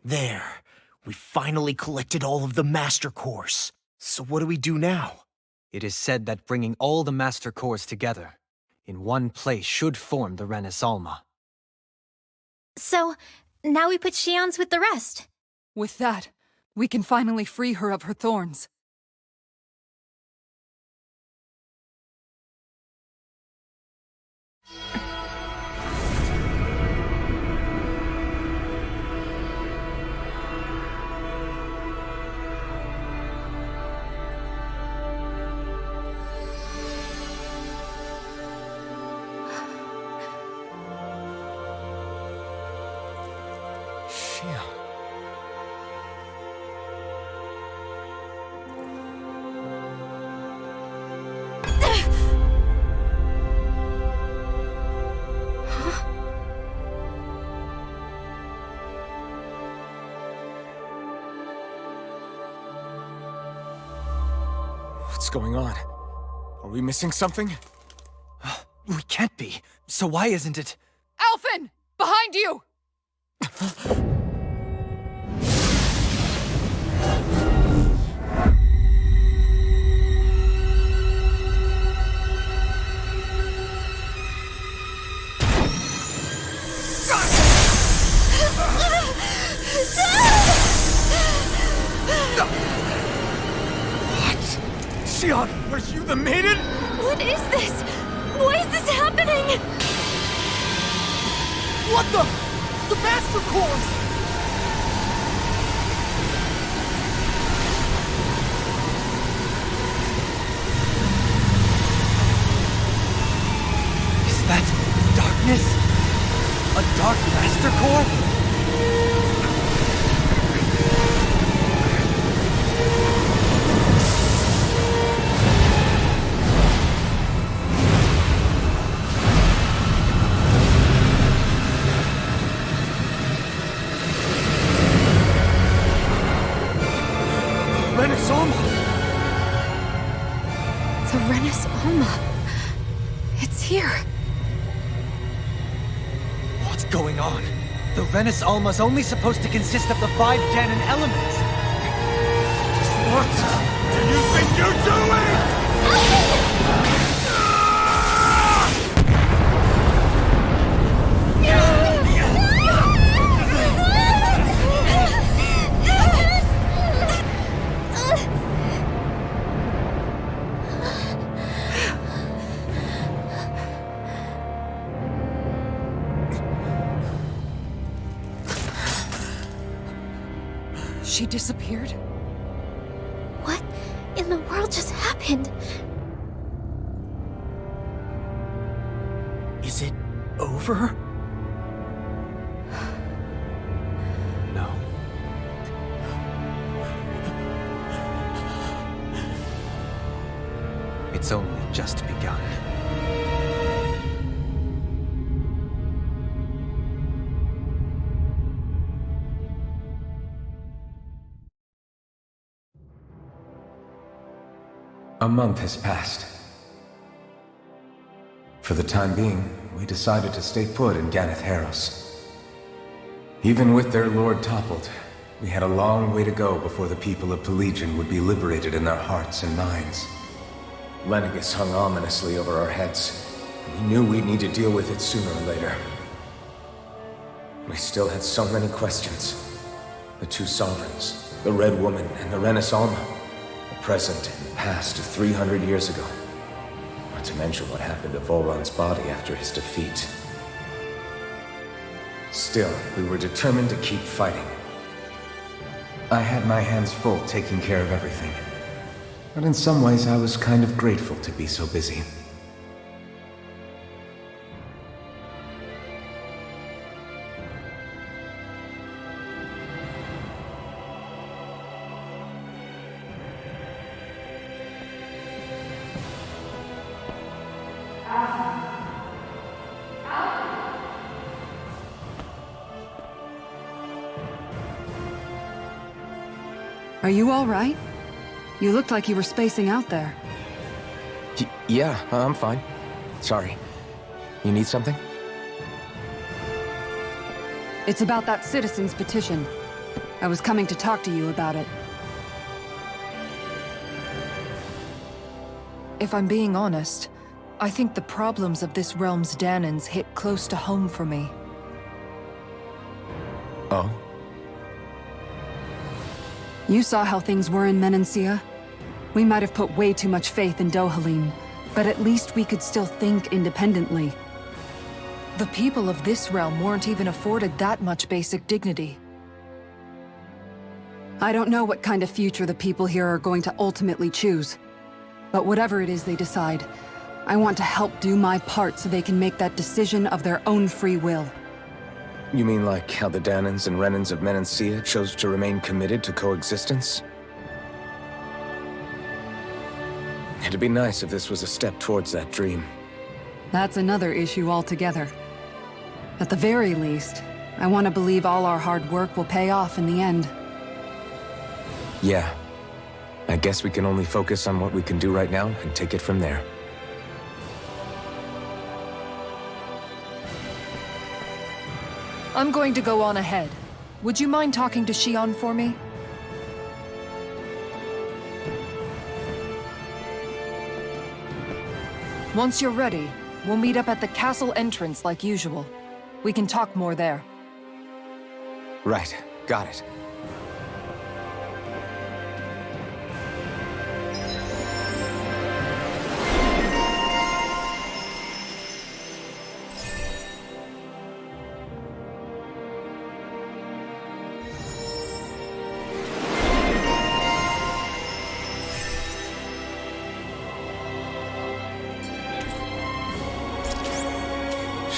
There. We finally collected all of the Master Cores. So what do we do now? It is said that bringing all the Master Cores together in one place should form the Renis Alma. So, now we put Shionne's with the rest. With that, we can finally free her of her thorns. What's going on? Are we missing something? We can't be. So why isn't it? Alphen! Behind you! Shionne, are you the maiden? What is this? Why is this happening? What the? The Master Cores! Is that darkness? A Dark Master Core? Renis Alma! The Renis Alma. It's here. What's going on? The Renis Alma's only supposed to consist of the 5 Ganon elements. What do you think you're doing? She disappeared? What in the world just happened? Is it over? No. It's only just begun. A month has passed. For the time being, we decided to stay put in Ganath Haros. Even with their lord toppled, we had a long way to go before the people of Pelegion would be liberated in their hearts and minds. Lenegis hung ominously over our heads. We knew we'd need to deal with it sooner or later. We still had so many questions. The two sovereigns, the Red Woman and the Renis Alma. Present and the past of 300 years ago. Not to mention what happened to Volron's body after his defeat. Still, we were determined to keep fighting. I had my hands full taking care of everything. But in some ways, I was kind of grateful to be so busy. Are you all right? You looked like you were spacing out there. Yeah, I'm fine. Sorry. You need something? It's about that citizen's petition. I was coming to talk to you about it. If I'm being honest, I think the problems of this realm's Dahnans hit close to home for me. Oh? You saw how things were in Menancia? We might have put way too much faith in Dohalim, but at least we could still think independently. The people of this realm weren't even afforded that much basic dignity. I don't know what kind of future the people here are going to ultimately choose. But whatever it is they decide, I want to help do my part so they can make that decision of their own free will. You mean like how the Dahnans and Renans of Menancia chose to remain committed to coexistence? It'd be nice if this was a step towards that dream. That's another issue altogether. At the very least, I want to believe all our hard work will pay off in the end. Yeah. I guess we can only focus on what we can do right now and take it from there. I'm going to go on ahead. Would you mind talking to Xion for me? Once you're ready, we'll meet up at the castle entrance like usual. We can talk more there. Right. Got it.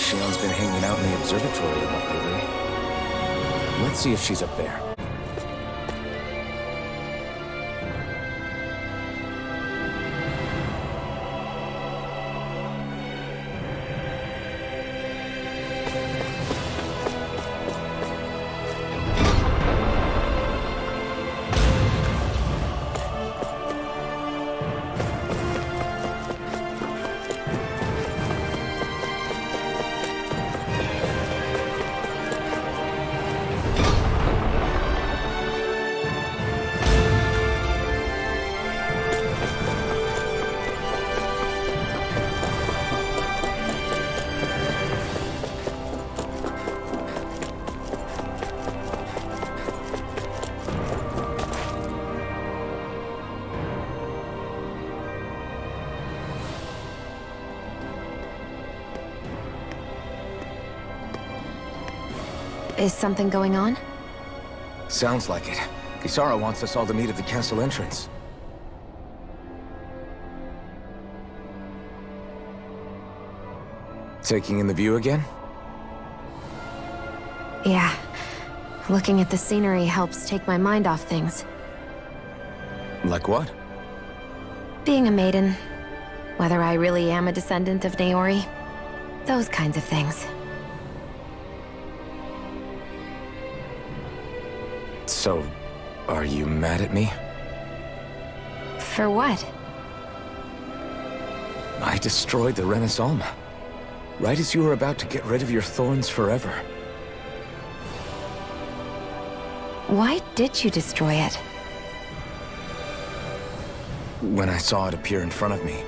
Xion's been hanging out in the observatory a lot lately. Let's see if she's up there. Is something going on? Sounds like it. Kisara wants us all to meet at the castle entrance. Taking in the view again? Yeah. Looking at the scenery helps take my mind off things. Like what? Being a maiden. Whether I really am a descendant of Naori. Those kinds of things. So, are you mad at me? For what? I destroyed the Renis Alma. Right as you were about to get rid of your thorns forever. Why did you destroy it? When I saw it appear in front of me,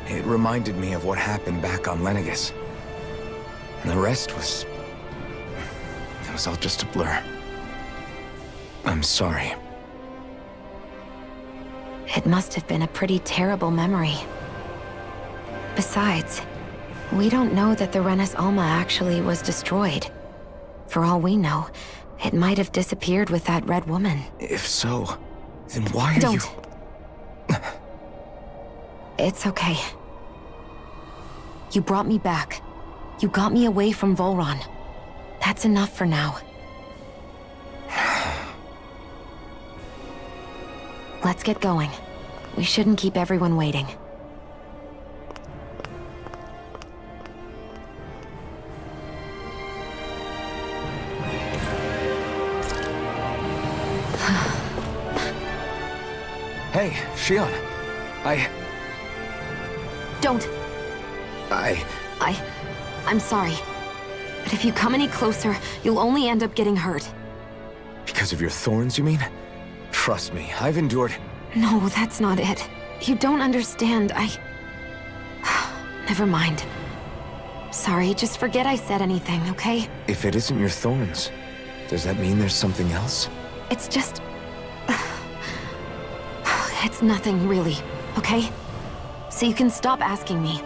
it reminded me of what happened back on Lenegis. And the rest was... it was all just a blur. I'm sorry. It must have been a pretty terrible memory. Besides, we don't know that the Renis Alma actually was destroyed. For all we know, it might have disappeared with that red woman. If so, then why are Don't. you... It's okay. You brought me back. You got me away from Volron. That's enough for now. Let's get going. We shouldn't keep everyone waiting. Hey, Xion. Don't! I'm sorry. But if you come any closer, you'll only end up getting hurt. Because of your thorns, you mean? Trust me, I've endured... No, that's not it. You don't understand. Never mind. Sorry, just forget I said anything, okay? If it isn't your thorns, does that mean there's something else? It's just... It's nothing, really, okay? So you can stop asking me.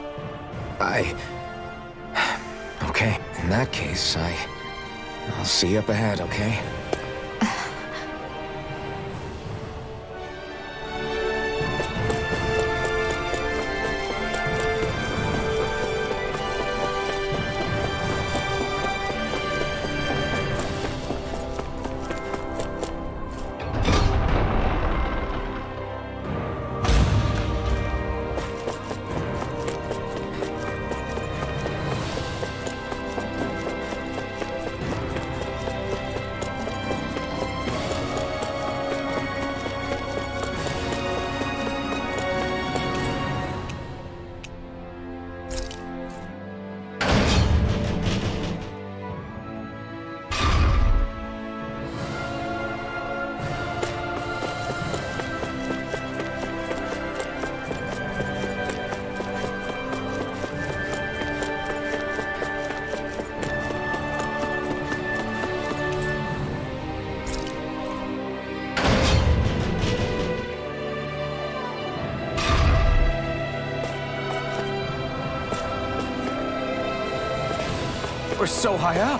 Okay, in that case, I'll see you up ahead, okay? We're so high up.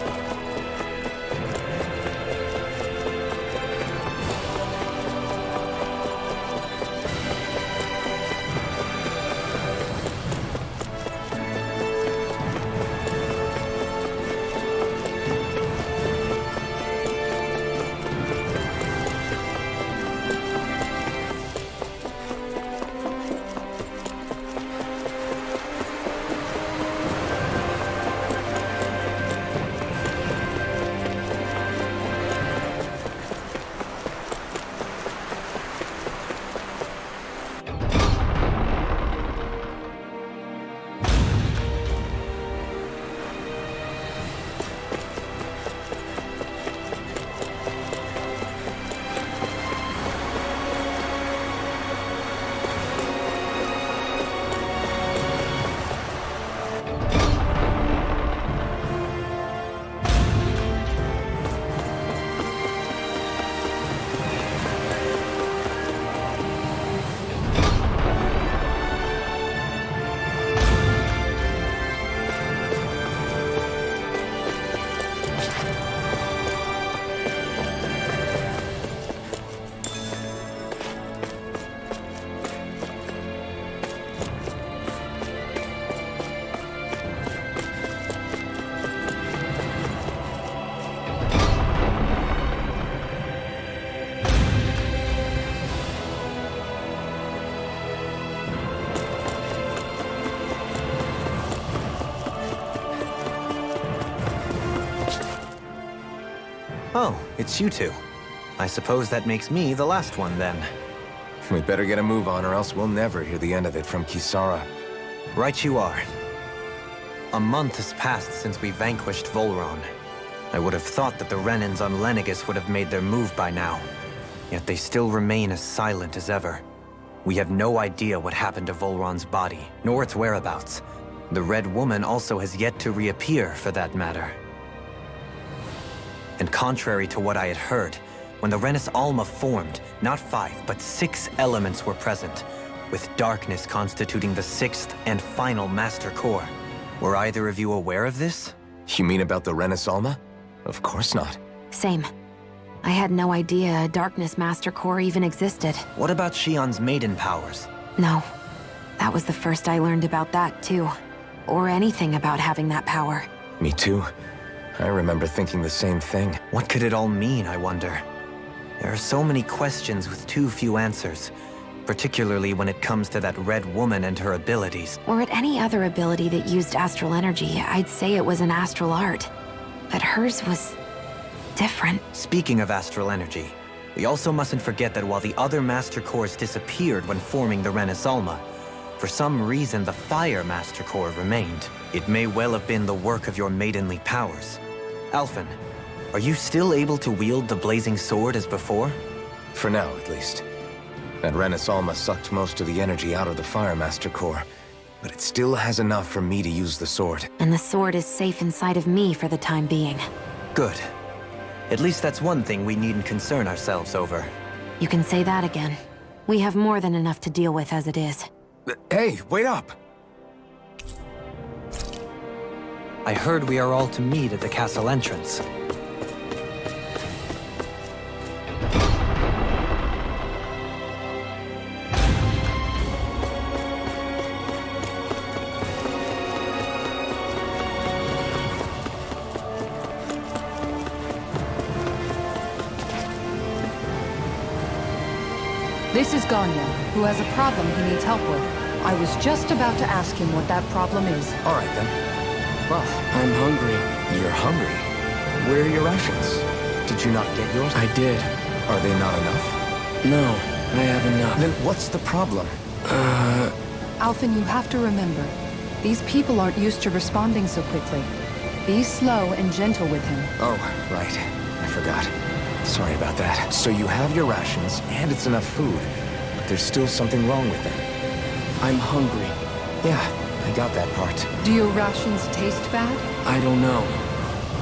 Oh, it's you two. I suppose that makes me the last one, then. We better get a move on or else we'll never hear the end of it from Kisara. Right you are. A month has passed since we vanquished Volron. I would have thought that the Renans on Lenegis would have made their move by now. Yet they still remain as silent as ever. We have no idea what happened to Volron's body, nor its whereabouts. The Red Woman also has yet to reappear, for that matter. And contrary to what I had heard, when the Renis Alma formed, not 5, but 6 elements were present, with darkness constituting the 6th and final Master Core. Were either of you aware of this? You mean about the Renis Alma? Of course not. Same. I had no idea a Darkness Master Core even existed. What about Shion's maiden powers? No. That was the first I learned about that, too. Or anything about having that power. Me too. I remember thinking the same thing. What could it all mean, I wonder? There are so many questions with too few answers, particularly when it comes to that Red Woman and her abilities. Or at any other ability that used astral energy, I'd say it was an astral art. But hers was... different. Speaking of astral energy, we also mustn't forget that while the other Master Cores disappeared when forming the Renis Alma, for some reason the Fire Master Core remained. It may well have been the work of your maidenly powers. Alphen, Are you still able to wield the blazing sword as before? For now, at least. That Renus Alma sucked most of the energy out of the Firemaster core, but it still has enough for me to use the sword. And the sword is safe inside of me for the time being. Good. At least that's one thing we needn't concern ourselves over. You can say that again. We have more than enough to deal with as it is. Hey, wait up! I heard we are all to meet at the castle entrance. This is Ganya, who has a problem he needs help with. I was just about to ask him what that problem is. All right, then. Well, I'm hungry. you're hungry. Where are your rations? Did you not get yours? I did. Are they not enough? No, I have enough. Then what's the problem? Alphen, you have to remember, these people aren't used to responding so quickly. Be slow and gentle with him. Oh, right. I forgot. Sorry about that. So you have your rations, and it's enough food, but there's still something wrong with them. I'm hungry. Yeah, I got that part. Do your rations taste bad? I don't know.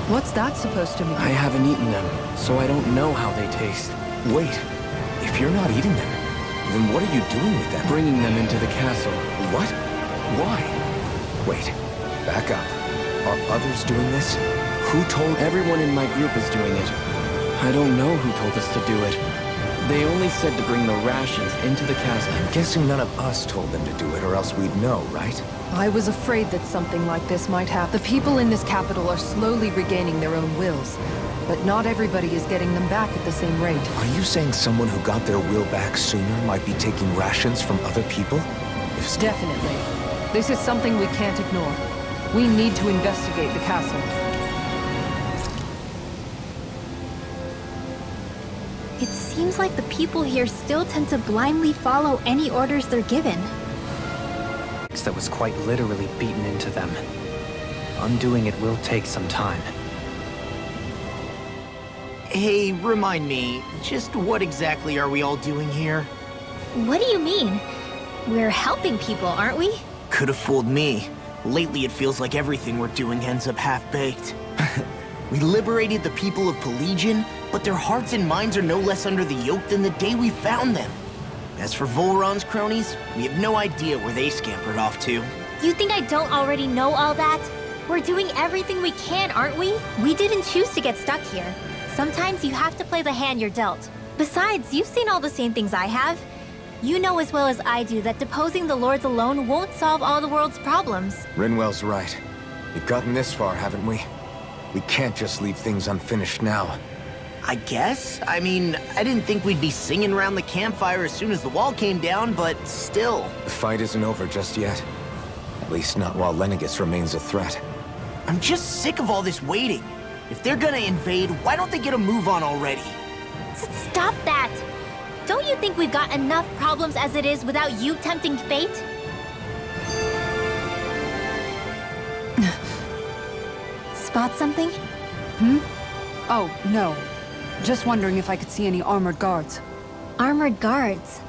What's that supposed to mean? I haven't eaten them, so I don't know how they taste. Wait, if you're not eating them, then what are you doing with them? Bringing them into the castle. What? Why? Wait, back up. Are others doing this? Who told... Everyone in my group is doing it. I don't know who told us to do it. They only said to bring the rations into the castle. I'm guessing none of us told them to do it, or else we'd know, right? I was afraid that something like this might happen. The people in this capital are slowly regaining their own wills, but not everybody is getting them back at the same rate. Are you saying someone who got their will back sooner might be taking rations from other people? If so, Definitely. This is something we can't ignore. We need to investigate the castle. It seems like the people here still tend to blindly follow any orders they're given. That was quite literally beaten into them. Undoing it will take some time. Hey, remind me, just what exactly are we all doing here? What do you mean? We're helping people, aren't we? Could have fooled me. Lately it feels like everything we're doing ends up half-baked. We liberated the people of Pelegion, but their hearts and minds are no less under the yoke than the day we found them. As for Volron's cronies, we have no idea where they scampered off to. You think I don't already know all that? We're doing everything we can, aren't we? We didn't choose to get stuck here. Sometimes you have to play the hand you're dealt. Besides, you've seen all the same things I have. You know as well as I do that deposing the lords alone won't solve all the world's problems. Rinwell's right. We've gotten this far, haven't we? We can't just leave things unfinished now. I guess? I mean, I didn't think we'd be singing around the campfire as soon as the wall came down, but still. The fight isn't over just yet. At least not while Lenegis remains a threat. I'm just sick of all this waiting. If they're gonna invade, why don't they get a move on already? Stop that! Don't you think we've got enough problems as it is without you tempting fate? Spot something? Oh, no. Just wondering if I could see any armored guards. Armored guards?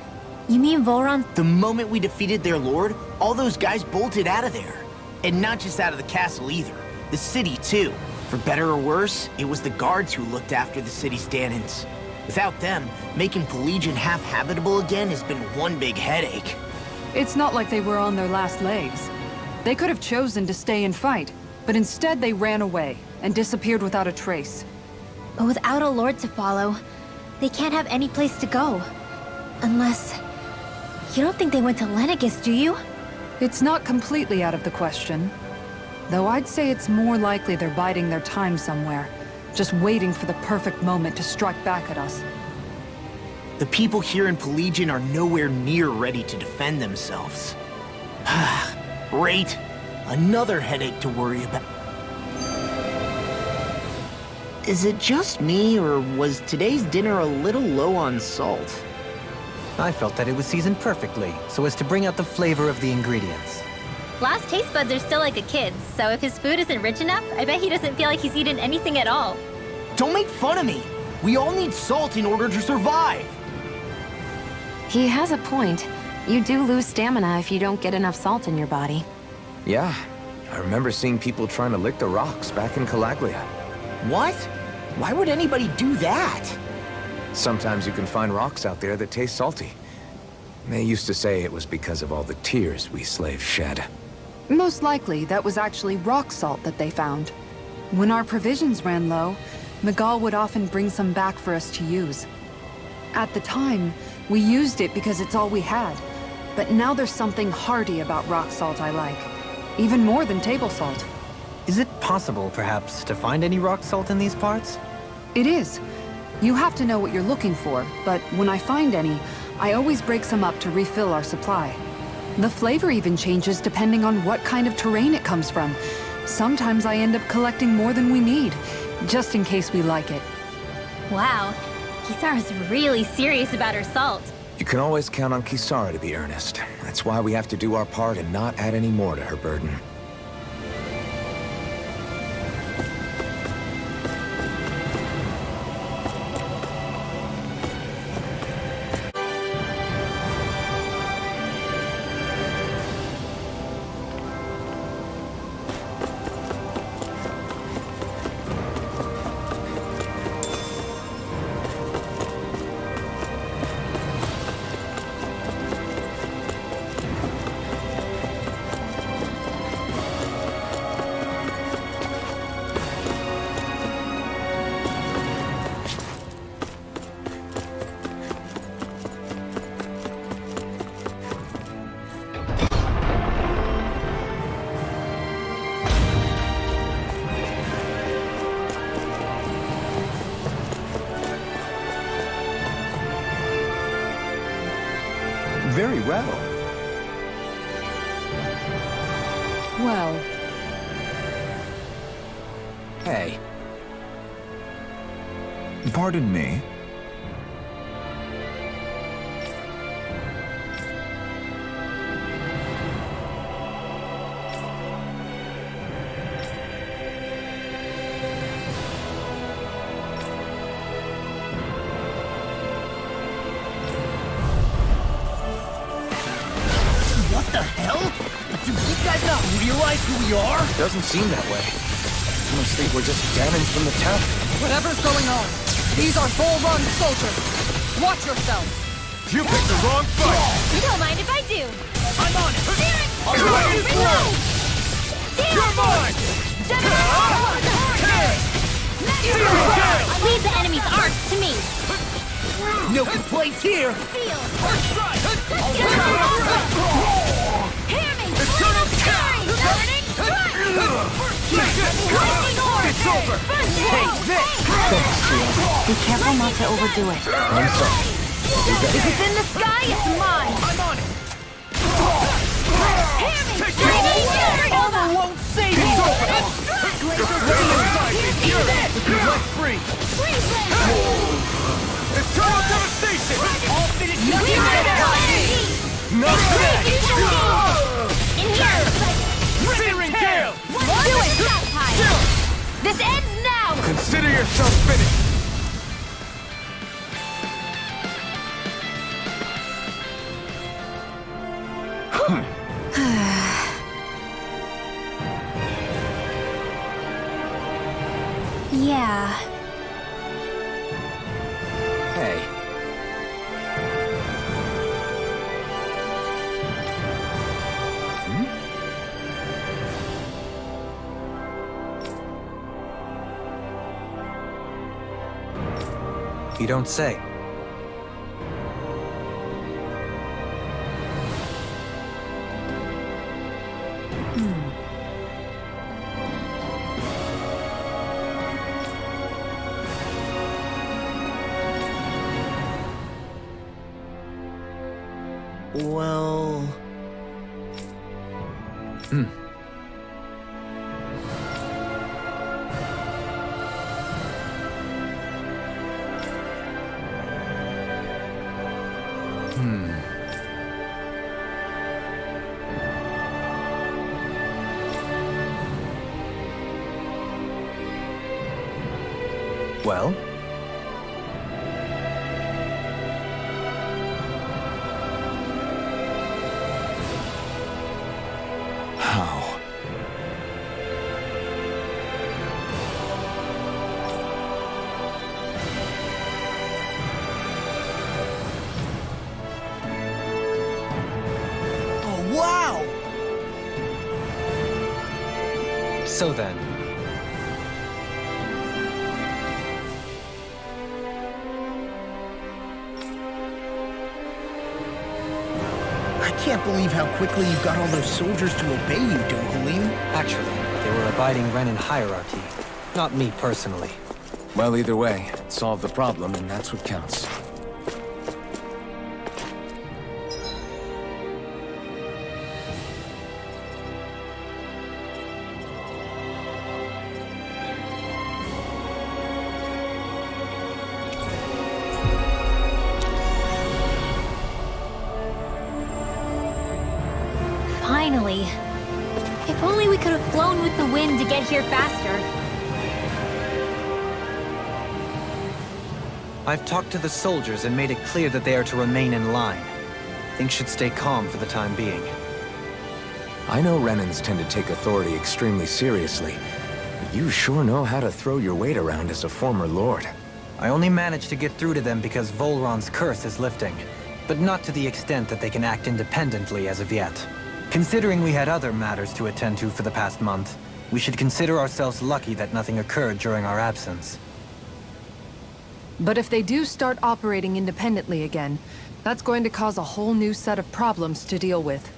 You mean Volron? The moment we defeated their lord, all those guys bolted out of there. And not just out of the castle either. The city, too. For better or worse, it was the guards who looked after the city's Dahnans. Without them, making Pelegion half-habitable again has been one big headache. It's not like they were on their last legs. They could have chosen to stay and fight, but instead they ran away and disappeared without a trace. But without a lord to follow, they can't have any place to go. Unless... You don't think they went to Lenegis, do you? It's not completely out of the question. Though I'd say it's more likely they're biding their time somewhere, just waiting for the perfect moment to strike back at us. The people here in Pelegion are nowhere near ready to defend themselves. Great. Another headache to worry about. Is it just me, or was today's dinner a little low on salt? I felt that it was seasoned perfectly, so as to bring out the flavor of the ingredients. Last taste buds are still like a kid's, so if his food isn't rich enough, I bet he doesn't feel like he's eaten anything at all. Don't make fun of me. We all need salt in order to survive. He has a point. You do lose stamina if you don't get enough salt in your body. Yeah, I remember seeing people trying to lick the rocks back in Calaglia. What? Why would anybody do that? Sometimes you can find rocks out there that taste salty. They used to say it was because of all the tears we slaves shed. Most likely, that was actually rock salt that they found. When our provisions ran low, Miguel would often bring some back for us to use. At the time, we used it because it's all we had. But now there's something hearty about rock salt I like. Even more than table salt. Is it possible, perhaps, to find any rock salt in these parts? It is. You have to know what you're looking for, but when I find any, I always break some up to refill our supply. The flavor even changes depending on what kind of terrain it comes from. Sometimes I end up collecting more than we need, just in case we like it. Wow, Kisara's really serious about her salt. You can always count on Kisara to be earnest. That's why we have to do our part and not add any more to her burden. Very well. Well, Hey, Pardon me? What the hell? Do you guys not realize who we are? doesn't seem that way. Mostly we're just damning from the town. Whatever's going on, these are Bull Run soldiers. Watch yourselves. You picked the wrong fight! Don't mind if I do. I'm on it. Steer it! Ready? Reload! You're mine! Leave the enemy's arcs to me. No complaints here. Seal. It's over. Take this. Be careful not to overdo it. I'm sorry. If it's in the sky, it's mine. I'm on it. Hammy! Won't save you. Let free. It's total devastation! All finished. In here! Searing gale! Do it! Time. This ends now! Consider yourself finished! Yeah. Hey, You don't say. Well... Well? How? Oh, wow! So then, I can't believe how quickly you got all those soldiers to obey you, Dohalim. actually, they were abiding Renan hierarchy. Not me personally. Well, either way, it solved the problem, and that's what counts. Finally. If only we could have flown with the wind to get here faster. I've talked to the soldiers and made it clear that they are to remain in line. Things should stay calm for the time being. I know Renans tend to take authority extremely seriously, but you sure know how to throw your weight around as a former lord. I only managed to get through to them because Volron's curse is lifting, but not to the extent that they can act independently as of yet. Considering we had other matters to attend to for the past month, we should consider ourselves lucky that nothing occurred during our absence. But if they do start operating independently again, that's going to cause a whole new set of problems to deal with.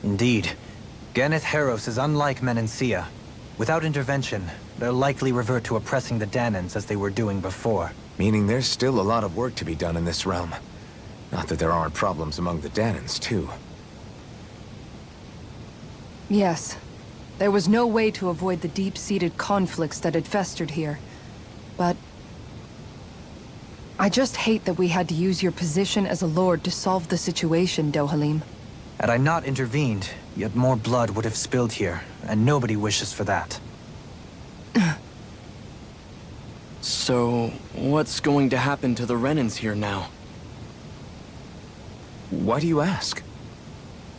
Indeed. Ganeth Heros is unlike Menancia. Without intervention, they'll likely revert to oppressing the Danans as they were doing before. Meaning there's still a lot of work to be done in this realm. Not that there aren't problems among the Danans, too. Yes. There was no way to avoid the deep-seated conflicts that had festered here. But I just hate that we had to use your position as a lord to solve the situation, Dohalim. Had I not intervened, yet more blood would have spilled here, and nobody wishes for that. So, what's going to happen to the Renans here now? Why do you ask?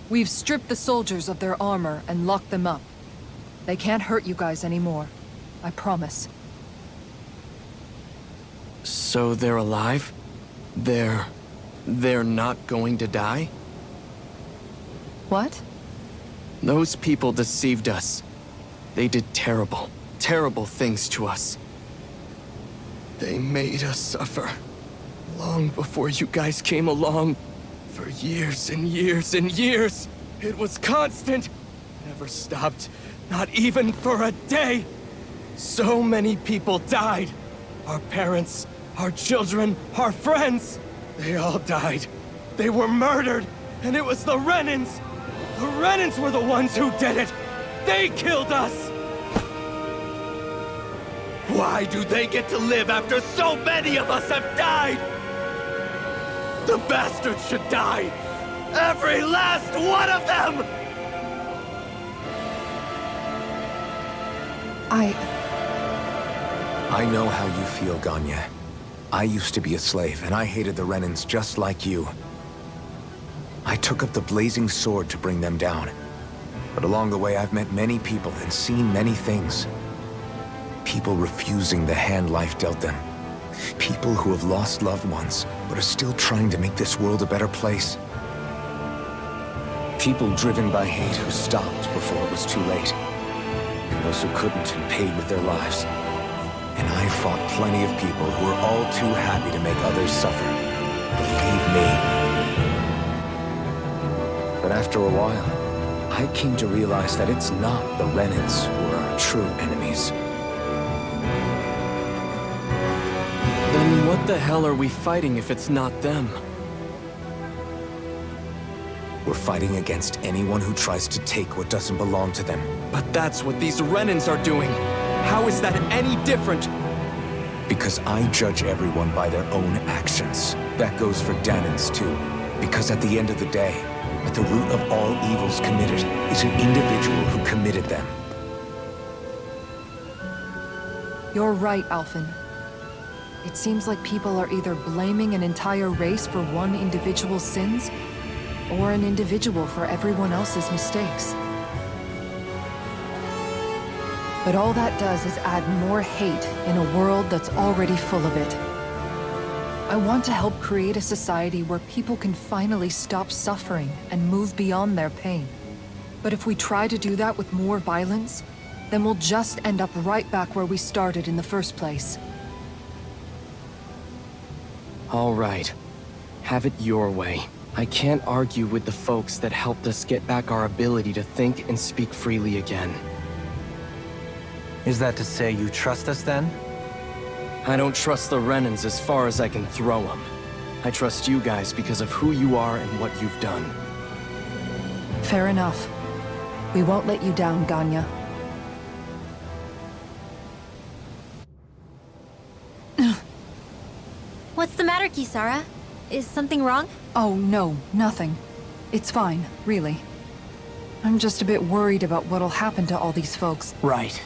We've stripped the soldiers of their armor and locked them up. They can't hurt you guys anymore. I promise. So they're alive? They're not going to die? What? Those people deceived us. They did terrible, terrible things to us. They made us suffer. Long before you guys came along. For years and years and years. It was constant. Never stopped. Not even for a day. So many people died. Our parents, our children, our friends. They all died. They were murdered. And it was the Renans. The Renans were the ones who did it. They killed us. Why do they get to live after so many of us have died? The bastards should die! Every last one of them! I know how you feel, Ganya. I used to be a slave, and I hated the Renans just like you. I took up the blazing sword to bring them down. But along the way, I've met many people and seen many things. People refusing the hand life dealt them. People who have lost loved ones, but are still trying to make this world a better place. People driven by hate who stopped before it was too late. And those who couldn't and paid with their lives. And I fought plenty of people who were all too happy to make others suffer. Believe me. But after a while, I came to realize that it's not the Renans who are our true enemies. Then what the hell are we fighting if it's not them? We're fighting against anyone who tries to take what doesn't belong to them. But that's what these Renans are doing. How is that any different? Because I judge everyone by their own actions. That goes for Danans too. Because at the end of the day, at the root of all evils committed is an individual who committed them. You're right, Alphen. It seems like people are either blaming an entire race for one individual's sins, or an individual for everyone else's mistakes. But all that does is add more hate in a world that's already full of it. I want to help create a society where people can finally stop suffering and move beyond their pain. But if we try to do that with more violence, then we'll just end up right back where we started in the first place. All right. Have it your way. I can't argue with the folks that helped us get back our ability to think and speak freely again. Is that to say you trust us then? I don't trust the Renans as far as I can throw them. I trust you guys because of who you are and what you've done. Fair enough. We won't let you down, Ganya. What's the matter, Kisara? Is something wrong? Oh, no, nothing. It's fine, really. I'm just a bit worried about what'll happen to all these folks. Right.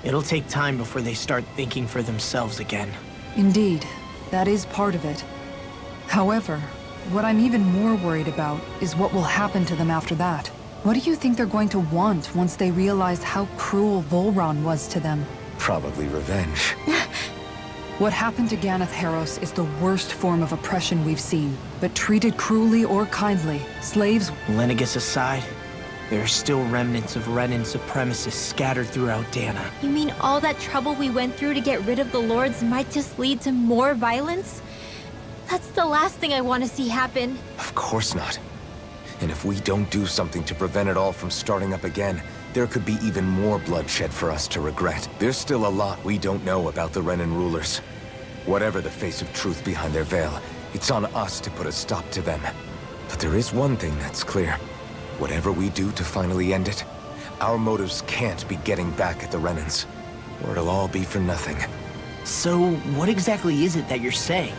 It'll take time before they start thinking for themselves again. Indeed, that is part of it. However, what I'm even more worried about is what will happen to them after that. What do you think they're going to want once they realize how cruel Volron was to them? Probably revenge. What happened to Ganath Haros is the worst form of oppression we've seen. But treated cruelly or kindly, slaves... Lenegis aside, there are still remnants of Renan supremacists scattered throughout Dana. You mean all that trouble we went through to get rid of the Lords might just lead to more violence? That's the last thing I want to see happen. Of course not. And if we don't do something to prevent it all from starting up again, there could be even more bloodshed for us to regret. There's still a lot we don't know about the Renan rulers. Whatever the face of truth behind their veil, it's on us to put a stop to them. But there is one thing that's clear. Whatever we do to finally end it, our motives can't be getting back at the Renans, or it'll all be for nothing. So, what exactly is it that you're saying?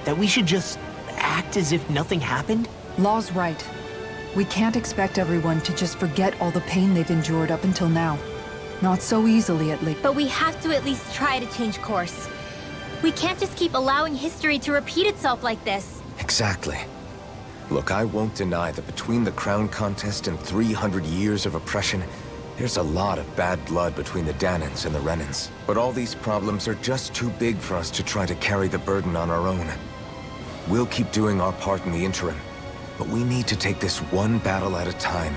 That we should just act as if nothing happened? Law's right. We can't expect everyone to just forget all the pain they've endured up until now. Not so easily, at least. But we have to at least try to change course. We can't just keep allowing history to repeat itself like this. Exactly. Look, I won't deny that between the crown contest and 300 years of oppression, there's a lot of bad blood between the Danans and the Renans. But all these problems are just too big for us to try to carry the burden on our own. We'll keep doing our part in the interim, but we need to take this one battle at a time.